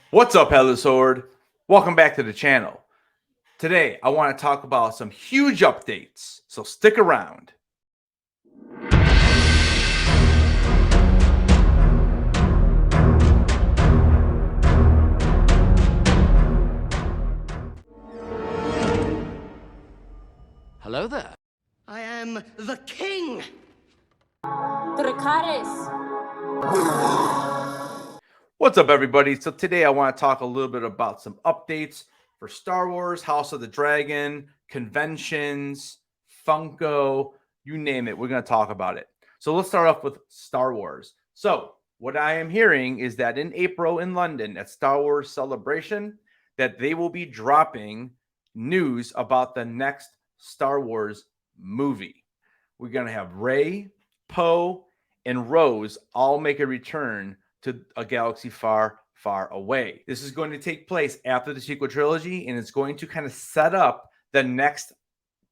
What's up, Headless Horde? Welcome back to the channel. Today, I want to talk about some huge updates, so stick around. Hello there. I am the king! What's up, everybody? So today, I want to talk a little bit about some updates for Star Wars, House of the Dragon, conventions, Funko, you name it. We're going to talk about it. So let's start off with Star Wars. So what I am hearing is that in April in London at Star Wars Celebration, that they will be dropping news about the next Star Wars movie. We're going to have Rey, Poe, and Rose all make a return to a galaxy far, far away. This is going to take place after the sequel trilogy, and it's going to kind of set up the next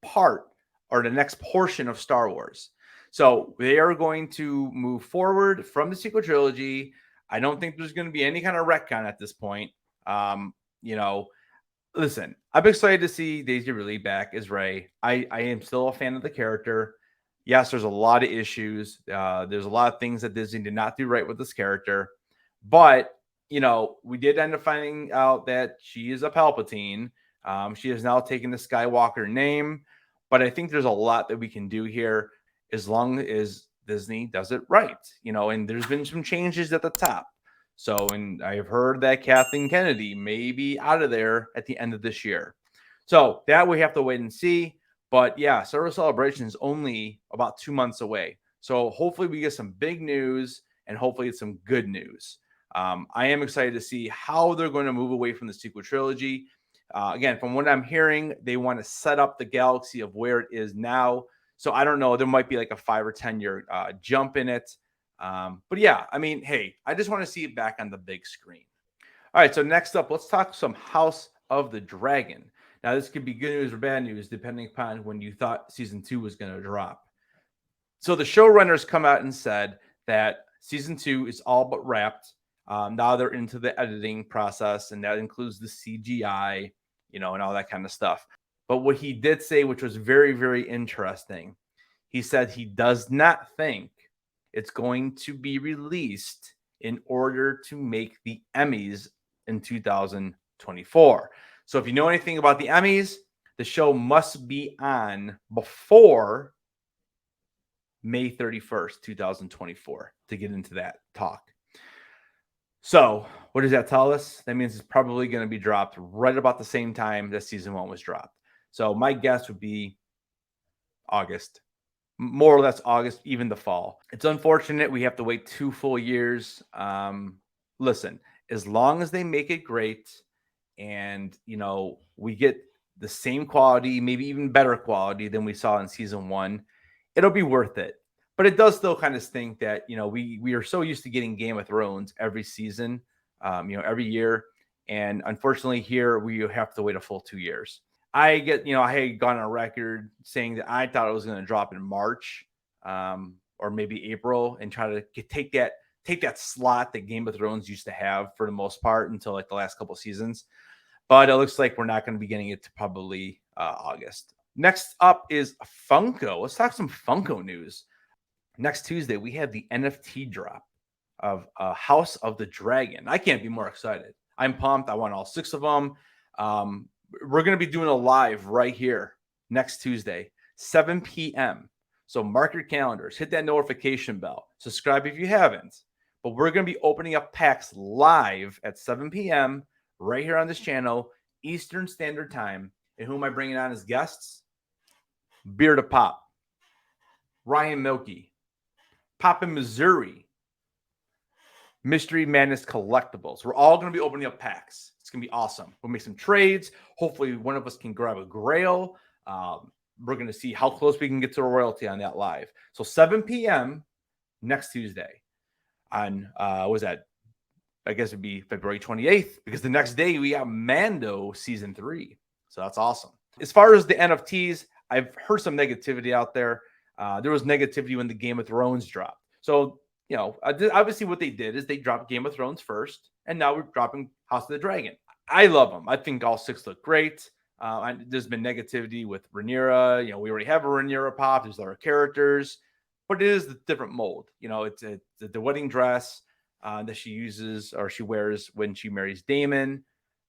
part or the next portion of Star Wars. So they are going to move forward from the sequel trilogy. I don't think there's going to be any kind of retcon at this point. Listen, I'm excited to see Daisy Ridley back as Rey. I am still a fan of the character. Yes, there's a lot of issues. There's a lot of things that Disney did not do right with this character. But, we did end up finding out that she is a Palpatine. She has now taken the Skywalker name. But I think there's a lot that we can do here as long as Disney does it right. And there's been some changes at the top. So, and I've heard that Kathleen Kennedy may be out of there at the end of this year. So that we have to wait and see. But yeah, Star Wars Celebration is only about 2 months away. So hopefully we get some big news and hopefully it's some good news. I am excited to see how they're going to move away from the sequel trilogy. Again, from what I'm hearing, they want to set up the galaxy of where it is now. So I don't know. There might be like a 5 or 10 year jump in it. But yeah, I mean, hey, I just want to see it back on the big screen. All right, so next up, let's talk some House of the Dragon. Now, this could be good news or bad news, depending upon when you thought season 2 was going to drop. So the showrunners come out and said that season 2 is all but wrapped. Now they're into the editing process, and that includes the CGI, and all that kind of stuff. But what he did say, which was very, very interesting, he said he does not think it's going to be released in order to make the Emmys in 2024. So if you know anything about the Emmys, the show must be on before May 31st, 2024 to get into that talk. So what does that tell us? That means it's probably going to be dropped right about the same time that season 1 was dropped. So my guess would be August, more or less August, even the fall. It's unfortunate we have to wait 2 full years. Listen, as long as they make it great and, we get the same quality, maybe even better quality than we saw in season 1, it'll be worth it. But it does still kind of stink that, we are so used to getting Game of Thrones every season, every year. And unfortunately here we have to wait a full 2 years. I had gone on record saying that I thought it was going to drop in March or maybe April and try to take that slot that Game of Thrones used to have for the most part until like the last couple seasons. But it looks like we're not going to be getting it to probably August. Next up is Funko. Let's talk some Funko news. Next Tuesday, we have the NFT drop of House of the Dragon. I can't be more excited. I'm pumped. I want all 6 of them. We're going to be doing a live right here next Tuesday, 7 p.m. So mark your calendars. Hit that notification bell. Subscribe if you haven't. But we're going to be opening up packs live at 7 p.m. right here on this channel, Eastern Standard Time. And who am I bringing on as guests? Beer to Pop, Ryan Milky, Pop in Missouri, Mystery Madness Collectibles. We're all going to be opening up packs. It's going to be awesome. We'll make some trades. Hopefully one of us can grab a grail. We're going to see how close we can get to a royalty on that live. So 7 p.m. next Tuesday on, was that? I guess it'd be February 28th because the next day we got Mando season 3. So that's awesome. As far as the NFTs, I've heard some negativity out there. There was negativity when the Game of Thrones dropped. So, obviously what they did is they dropped Game of Thrones first and now we're dropping House of the Dragon. I love them. I think all 6 look great. There's been negativity with Rhaenyra. You know, we already have a Rhaenyra pop. There's other characters, but it is the different mold. You know, it's the wedding dress that she uses or she wears when she marries Daemon.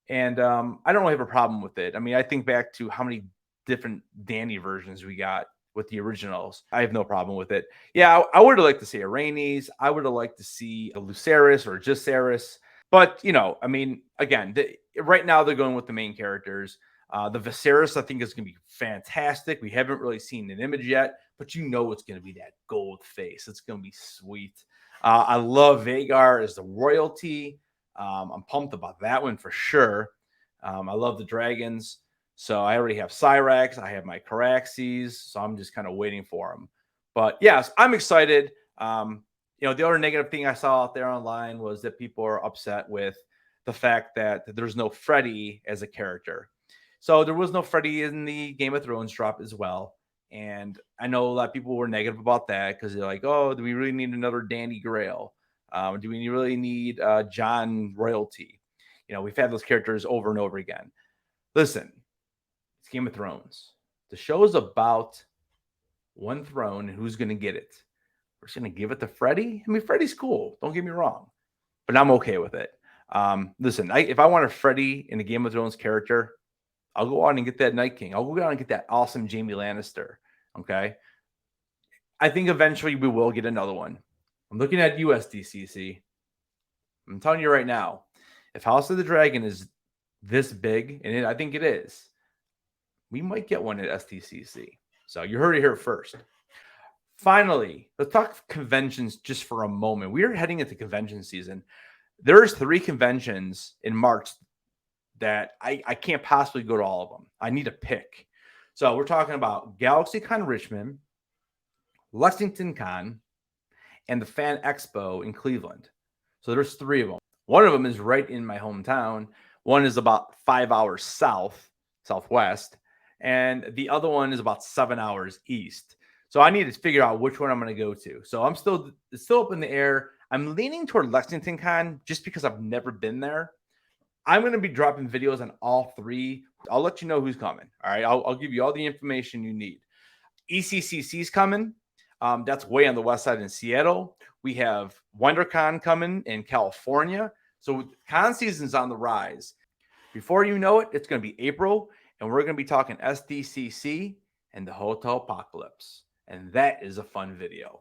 And I don't really have a problem with it. I mean, I think back to how many different Dany versions we got with the originals. I have no problem with it. Yeah, I would have liked to see a Rhaenys. I would have liked to see a Lucerys or a Jacaerys. But, you know, I mean, again, right now they're going with the main characters. The Viserys, I think, is going to be fantastic. We haven't really seen an image yet, but you know it's going to be that gold face. It's going to be sweet. I love Vhagar as the royalty. I'm pumped about that one for sure. I love the dragons. So I already have Cyrax. I have my Caraxes. So I'm just kind of waiting for them. But yes, I'm excited. You know, the other negative thing I saw out there online was that people are upset with the fact that there's no Freddy as a character. So there was no Freddy in the Game of Thrones drop as well. And I know a lot of people were negative about that because they're like, oh, do we really need another Danny Grail? Do we really need John Royalty? You know, we've had those characters over and over again. Listen, it's Game of Thrones. The show is about one throne and who's going to get it. We're just going to give it to Freddy. I mean, Freddy's cool. Don't get me wrong. But I'm okay with it. Listen, if I want a Freddy in a Game of Thrones character, I'll go out and get that Night King. I'll go out and get that awesome Jaime Lannister. Okay. I think eventually we will get another one. I'm looking at sdcc. I'm telling you right now, if House of the Dragon is this big, and I think it is, we might get one at sdcc. So you heard it here first. Finally, let's talk conventions just for a moment. We are heading into convention season. There's 3 conventions in March that I can't possibly go to all of them. I need to pick. So we're talking about GalaxyCon Richmond, Lexington Con, and the Fan Expo in Cleveland. So there's 3 of them. One of them is right in my hometown. One is about 5 hours southwest, and the other one is about 7 hours east. So I need to figure out which one I'm going to go to. So it's still up in the air. I'm leaning toward Lexington Con just because I've never been there. I'm going to be dropping videos on all 3. I'll let you know who's coming. All right. I'll give you all the information you need. ECCC's coming. That's way on the west side in Seattle. We have WonderCon coming in California. So con season's on the rise. Before you know it, it's going to be April, and we're going to be talking SDCC and the Hotel Apocalypse. And that is a fun video.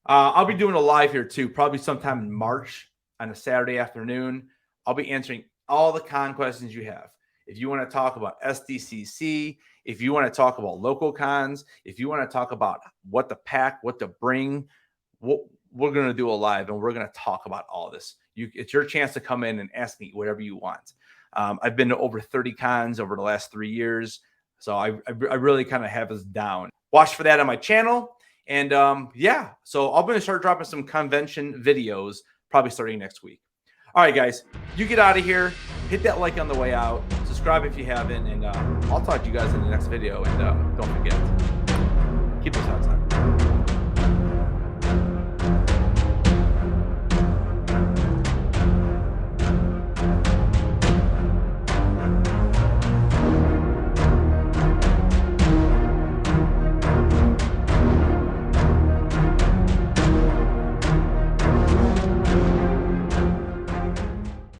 I'll be doing a live here too, probably sometime in March on a Saturday afternoon. I'll be answering all the con questions you have. If you want to talk about SDCC, if you want to talk about local cons, if you want to talk about what to pack, what to bring, we're going to do a live and we're going to talk about all this. It's your chance to come in and ask me whatever you want. I've been to over 30 cons over the last 3 years. So I really kind of have this down. Watch for that on my channel. And yeah, so I'm going to start dropping some convention videos probably starting next week. All right, guys, you get out of here. Hit that like on the way out. Subscribe if you haven't. And I'll talk to you guys in the next video. And don't forget, keep those hats on.